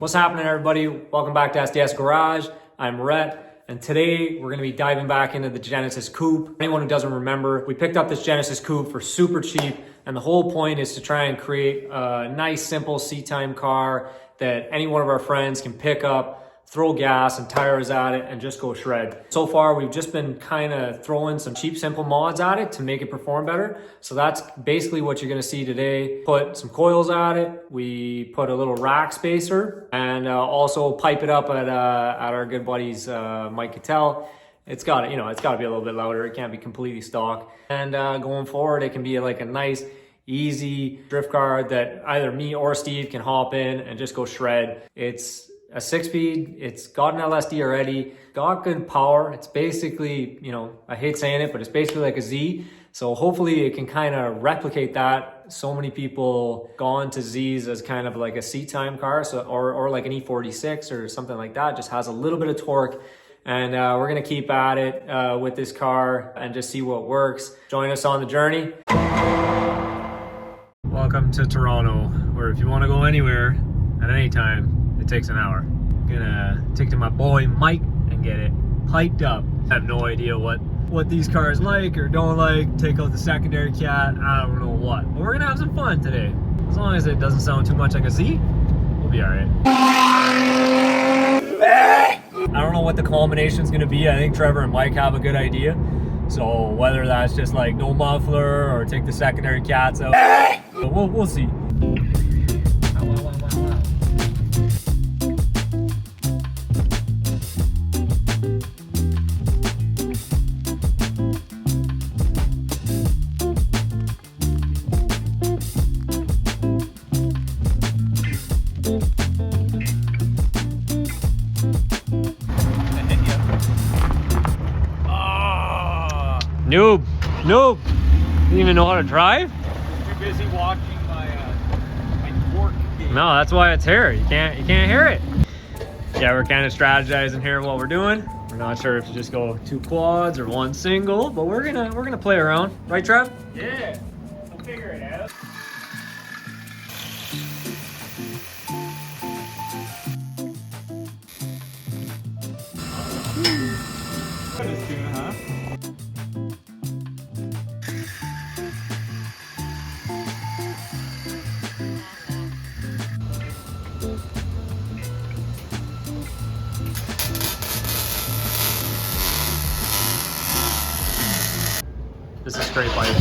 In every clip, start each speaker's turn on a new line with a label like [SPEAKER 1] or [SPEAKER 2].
[SPEAKER 1] What's happening, everybody? Welcome back to SDS Garage. I'm Rhett, and today we're going to be diving back into the Genesis Coupe. Anyone who doesn't remember, we picked up this Genesis Coupe for super cheap, and the whole point is to try and create a nice, simple seat time car that any one of our friends can pick up, throw gas and tires at it, and just go shred. So far, we've just been kind of throwing some cheap, simple mods at it to make it perform better. So that's basically what you're gonna see today. Put some coils at it. We put a little rack spacer and also pipe it up at our good buddy's Mike Cattell. It's got to be a little bit louder. It can't be completely stock. And going forward, it can be like a nice, easy drift car that either me or Steve can hop in and just go shred. It's a 6-speed, it's got an LSD already, got good power. It's basically, I hate saying it, but it's basically like a Z. So hopefully it can kind of replicate that. So many people gone to Z's as kind of like a seat time car, or like an E46 or something like that. Just has a little bit of torque. And we're gonna keep at it with this car and just see what works. Join us on the journey. Welcome to Toronto, where if you wanna go anywhere at any time, it takes an hour. I'm gonna take to my boy Mike and get it piped up. I have no idea what these cars like or don't like. Take out the secondary cat, I don't know what. But we're gonna have some fun today. As long as it doesn't sound too much like a Z, we'll be alright. I don't know what the culmination is gonna be. I think Trevor and Mike have a good idea. So whether that's just like no muffler or take the secondary cats out, but we'll see. Noob. Didn't even know how to drive?
[SPEAKER 2] Too busy watching my torque game.
[SPEAKER 1] No, that's why it's here. You can't hear it. Yeah, we're kind of strategizing here what we're doing. We're not sure if to just go 2 quads or 1 single, but we're gonna play around, right, Trev?
[SPEAKER 2] Yeah, we'll figure it out. What is tuna, huh?
[SPEAKER 1] This is straight pipe.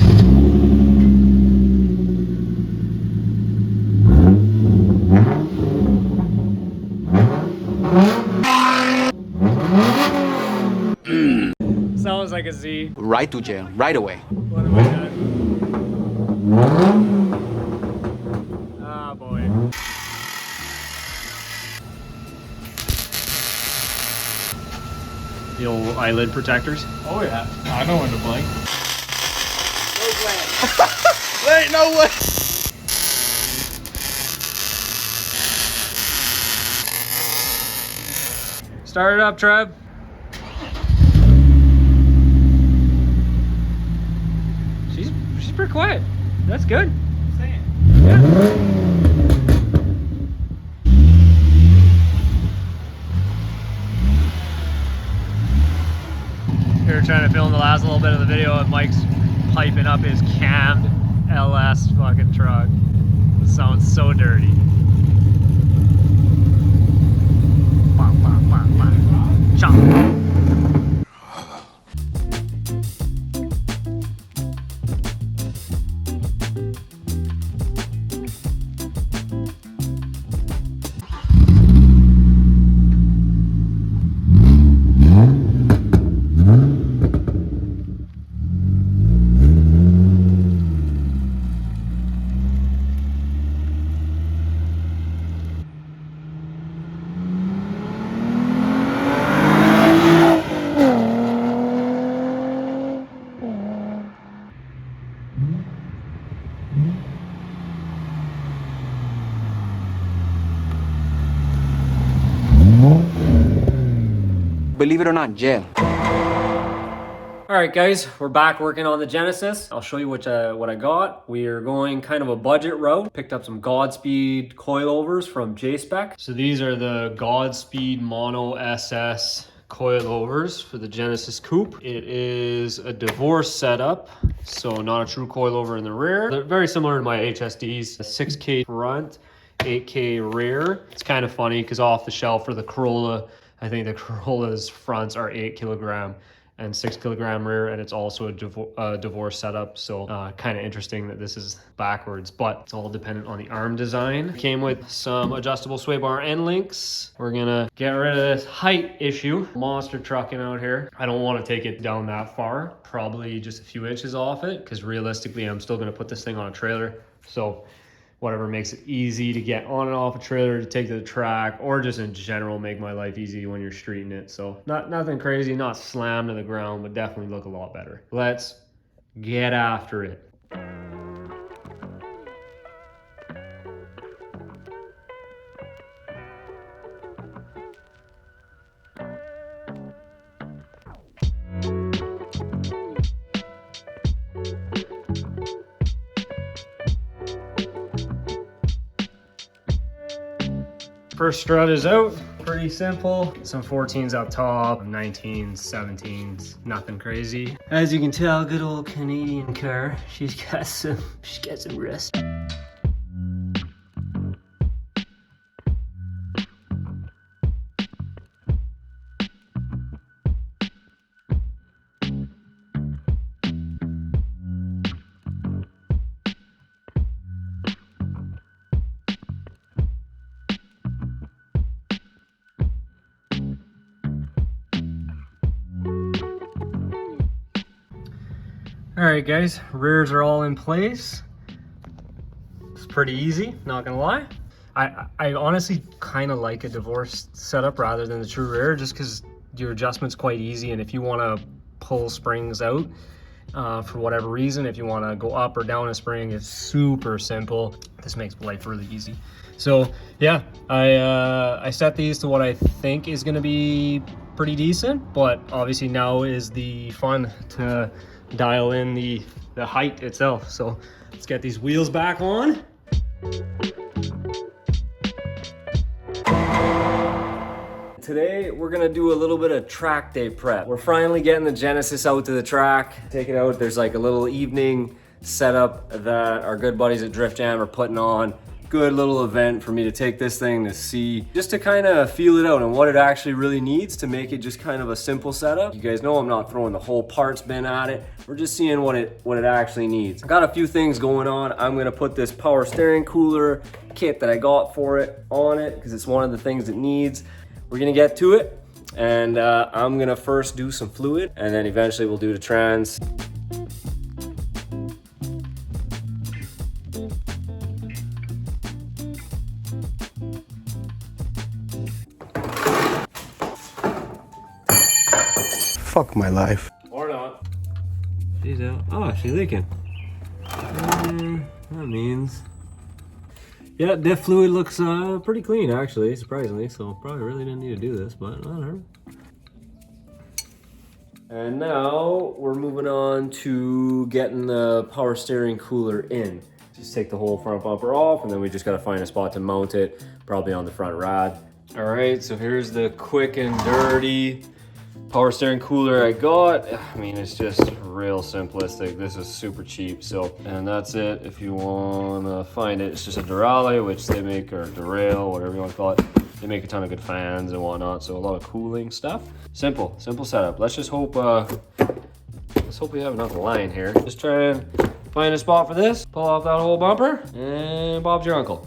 [SPEAKER 1] Sounds like a Z.
[SPEAKER 3] Right to jail, right away.
[SPEAKER 1] What have I done? Ah, boy. The old eyelid protectors.
[SPEAKER 2] Oh yeah, I know when to blink.
[SPEAKER 3] There ain't no way.
[SPEAKER 1] Start it up, Trev. She's pretty quiet. That's good. Yeah. Here trying to film the last little bit of the video of Mike's piping up his cammed LS fucking truck. It sounds so dirty. Chomp.
[SPEAKER 3] Believe it or not, jail.
[SPEAKER 1] All right, guys, we're back working on the Genesis. I'll show you what I got. We are going kind of a budget route. Picked up some Godspeed coilovers from J-Spec. So these are the Godspeed Mono SS coilovers for the Genesis Coupe. It is a divorce setup, so not a true coilover in the rear. They're very similar to my HSDs. A 6K front, 8K rear. It's kind of funny because off the shelf for the Corolla, I think the Corolla's fronts are 8 kilogram and 6 kilogram rear, and it's also a divorce setup. So kind of interesting that this is backwards, but it's all dependent on the arm design. Came with some adjustable sway bar end links. We're gonna get rid of this height issue. Monster trucking out here. I don't want to take it down that far, probably just a few inches off it, because realistically I'm still gonna put this thing on a trailer. So whatever makes it easy to get on and off a trailer to take to the track, or just in general make my life easy when you're streeting it. So nothing crazy, not slammed to the ground, but definitely look a lot better. Let's get after it. First strut is out, pretty simple. Some 14s up top, 19s, 17s, nothing crazy. As you can tell, good old Canadian car. She's got some rust. All right, guys, rears are all in place. It's pretty easy, not gonna lie. I honestly kind of like a divorce setup rather than the true rear, just because your adjustment's quite easy, and if you want to pull springs out for whatever reason, if you want to go up or down a spring, it's super simple. This makes life really easy. So yeah, I set these to what I think is gonna be pretty decent, but obviously now is the fun to dial in the height itself. So let's get these wheels back on. Today we're gonna do a little bit of track day prep. We're finally getting the Genesis out to the track. Take it out, there's like a little evening setup that our good buddies at Drift Jam are putting on. Good little event for me to take this thing to see, just to kind of feel it out and what it actually really needs to make it just kind of a simple setup. You guys know I'm not throwing the whole parts bin at it. We're just seeing what it actually needs. I got a few things going on. I'm gonna put this power steering cooler kit that I got for it on it because it's one of the things it needs. We're gonna get to it, and I'm gonna first do some fluid, and then eventually we'll do the trans.
[SPEAKER 3] Fuck my life.
[SPEAKER 1] Or not. She's out. Oh, she's leaking. That means... Yeah, diff fluid looks pretty clean, actually, surprisingly. So probably really didn't need to do this, but whatever. And now we're moving on to getting the power steering cooler in. Just take the whole front bumper off, and then we just gotta find a spot to mount it, probably on the front rod. All right, so here's the quick and dirty power steering cooler I got. I mean, it's just real simplistic. This is super cheap. So, and that's it. If you want to find it, it's just a Durale, which they make, or Durail, whatever you want to call it. They make a ton of good fans and whatnot. So a lot of cooling stuff. Simple setup. Let's just hope, we have enough line here. Just try and find a spot for this. Pull off that whole bumper, and Bob's your uncle.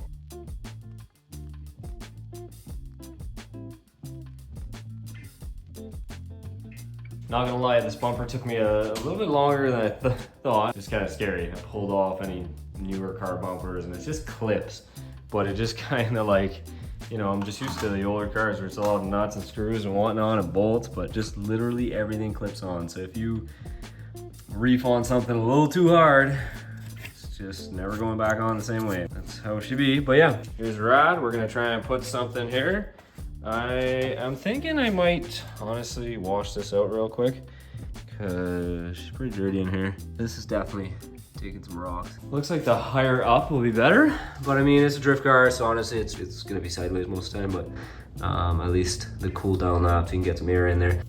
[SPEAKER 1] Not gonna lie, this bumper took me a little bit longer than I thought. It's kind of scary. I pulled off any newer car bumpers and it's just clips, but it just kind of like, you know, I'm just used to the older cars where it's a lot of nuts and screws and whatnot and bolts, but just literally everything clips on. So if you reef on something a little too hard, it's just never going back on the same way. That's how it should be. But yeah, here's the rod. We're gonna try and put something I am thinking I might honestly wash this out real quick.
[SPEAKER 4] because she's pretty dirty in here. This is definitely taking some rocks. Looks like the higher up will be better, but I mean, it's a drift car, so honestly, it's gonna be sideways most of the time, but at least the cool down lap, so you can get some air in there.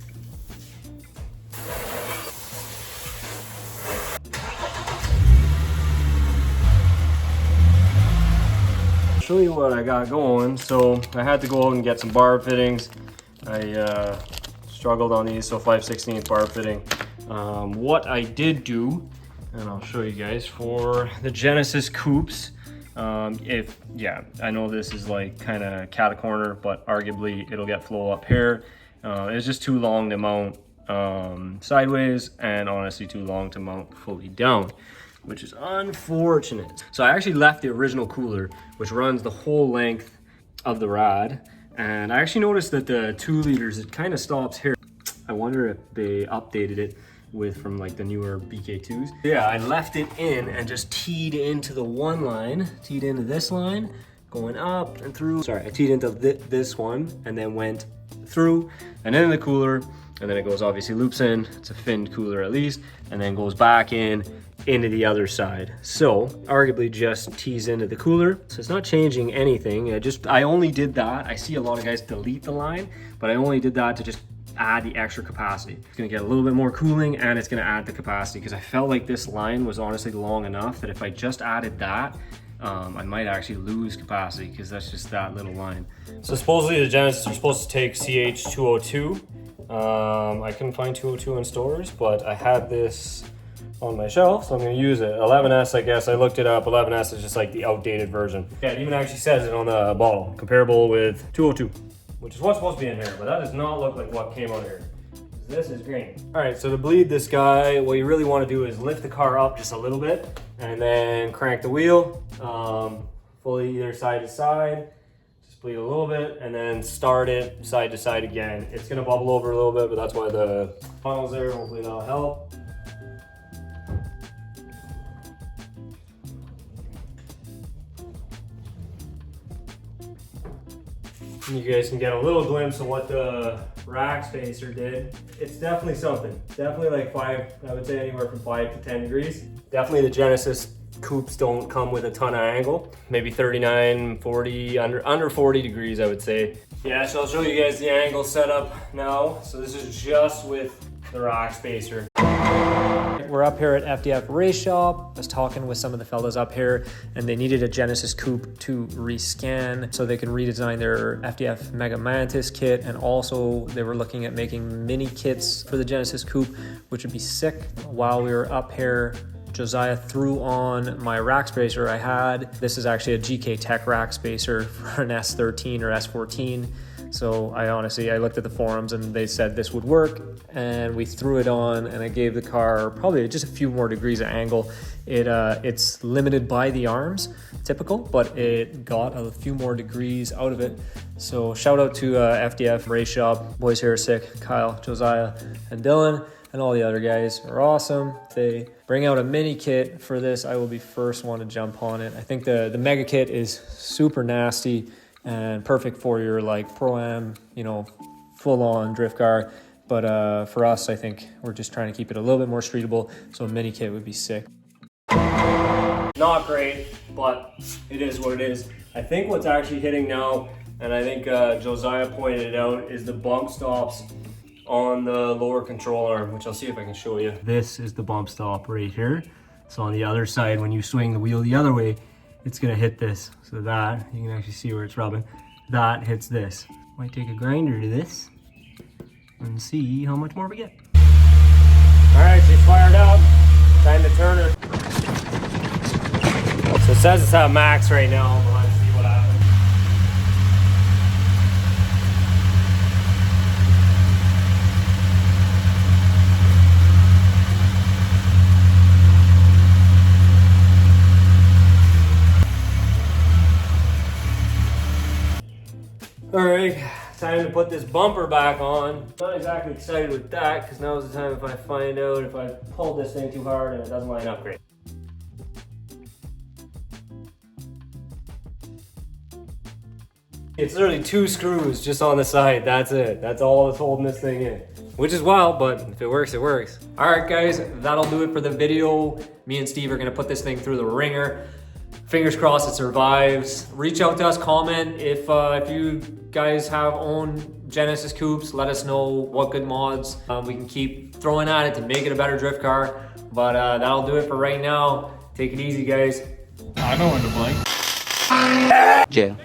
[SPEAKER 4] Show you what I got going. So I had to go out and get some barb fittings. I struggled on these, so 5/16 barb fitting. What I did do, and I'll show you guys, for the Genesis Coupes, I know this is like kind of cat corner, but arguably it'll get flow up here. It's just too long to mount sideways, and honestly too long to mount fully down, which is unfortunate. So I actually left the original cooler, which runs the whole length of the rod. And I actually noticed that the 2 liters, it kind of stops here. I wonder if they updated it from like the newer BK2s. Yeah, I left it in and just teed into the one line, teed into this line, going up and through. Sorry, I teed into this one and then went through and in the cooler. And then it goes, obviously loops in, it's a finned cooler at least, and then goes back into the other side. So arguably just tees into the cooler. So it's not changing anything. I only did that. I see a lot of guys delete the line, but I only did that to just add the extra capacity. It's gonna get a little bit more cooling, and it's gonna add the capacity, because I felt like this line was honestly long enough that if I just added that, I might actually lose capacity, because that's just that little line. So supposedly the Genesis are supposed to take CH202. I couldn't find 202 in stores, but I had this on my shelf, so I'm going to use it. 11S, I guess. I looked it up. 11S is just like the outdated version. Yeah, it even actually says it on the bottle, comparable with 202, which is what's supposed to be in here, but that does not look like what came out here. This is green. All right, so to bleed this guy, what you really want to do is lift the car up just a little bit and then crank the wheel fully either side to side. Bleed a little bit and then start it side to side again. It's gonna bubble over a little bit, but that's why the funnel's there. Hopefully that'll help. And you guys can get a little glimpse of what the rack spacer did. It's definitely something. Definitely like 5, I would say anywhere from 5 to 10 degrees. Definitely the Genesis Coupes don't come with a ton of angle, maybe 39, 40, under 40 degrees, I would say. Yeah, so I'll show you guys the angle setup now. So this is just with the rack spacer.
[SPEAKER 1] We're up here at FDF Race Shop. I was talking with some of the fellas up here, and they needed a Genesis Coupe to rescan so they could redesign their FDF Mega Mantis kit, and also they were looking at making mini kits for the Genesis Coupe, which would be sick. While we were up here, Josiah threw on my rack spacer I had. This is actually a GK Tech rack spacer for an S13 or S14. So I looked at the forums and they said this would work, and we threw it on, and I gave the car probably just a few more degrees of angle. It's limited by the arms, typical, but it got a few more degrees out of it. So shout out to FDF Race Shop. Boys here are sick. Kyle, Josiah, and Dylan, and all the other guys are awesome. They bring out a mini kit for this, I will be first one to jump on it. I think the mega kit is super nasty and perfect for your like Pro-Am, full on drift car. But for us, I think we're just trying to keep it a little bit more streetable. So a mini kit would be sick. Not great, but it is what it is. I think what's actually hitting now, and I think Josiah pointed it out, is the bump stops on the lower control arm, which I'll see if I can show you. This is the bump stop right here. So on the other side, when you swing the wheel the other way, it's gonna hit this. So that, you can actually see where it's rubbing. That hits this. Might take a grinder to this and see how much more we get. All right, she's fired up. Time to turn her. So it says it's at max right now, but let's see what happens. All right, time to put this bumper back on. Not exactly excited with that, because now is the time if I find out if I pull this thing too hard and it doesn't line up great.
[SPEAKER 4] It's literally 2 screws just on the side. That's it. That's all that's holding this thing in. Which is wild, but if it works, it works.
[SPEAKER 1] All right, guys, that'll do it for the video. Me and Steve are gonna put this thing through the ringer. Fingers crossed it survives. Reach out to us, comment if you guys have own Genesis Coupes. Let us know what good mods we can keep throwing at it to make it a better drift car. But that'll do it for right now. Take it easy, guys.
[SPEAKER 2] I know when to blink.
[SPEAKER 3] Jail.